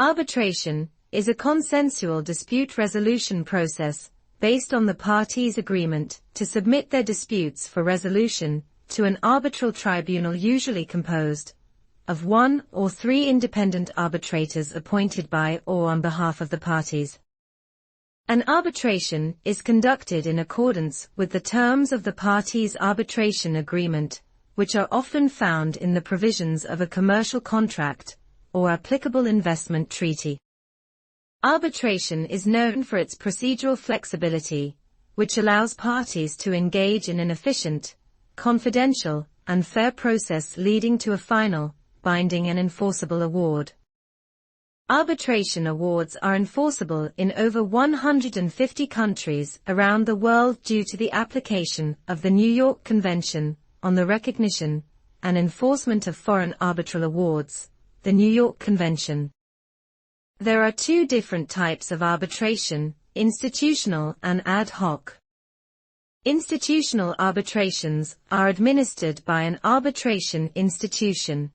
Arbitration is a consensual dispute resolution process based on the parties' agreement to submit their disputes for resolution to an arbitral tribunal usually composed of 1 or 3 independent arbitrators appointed by or on behalf of the parties. An arbitration is conducted in accordance with the terms of the parties' arbitration agreement, which are often found in the provisions of a commercial contract or applicable investment treaty. Arbitration is known for its procedural flexibility, which allows parties to engage in an efficient, confidential, and fair process leading to a final, binding and enforceable award. Arbitration awards are enforceable in over 150 countries around the world due to the application of the New York Convention on the Recognition and Enforcement of Foreign Arbitral Awards, the New York Convention. There are 2 different types of arbitration, institutional and ad hoc. Institutional arbitrations are administered by an arbitration institution.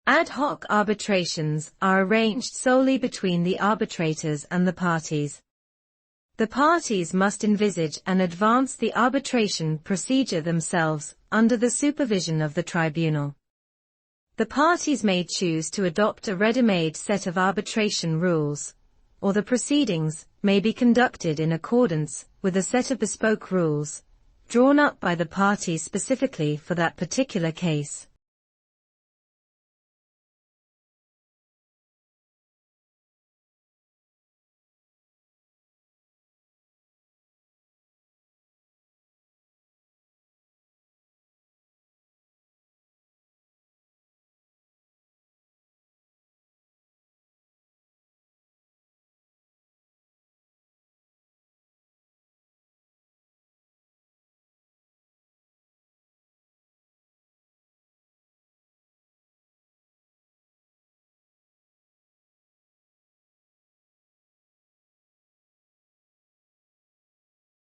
Ad hoc arbitrations are arranged solely between the arbitrators and the parties. The parties must envisage and advance the arbitration procedure themselves under the supervision of the tribunal. The parties may choose to adopt a ready-made set of arbitration rules, or the proceedings may be conducted in accordance with a set of bespoke rules, drawn up by the parties specifically for that particular case.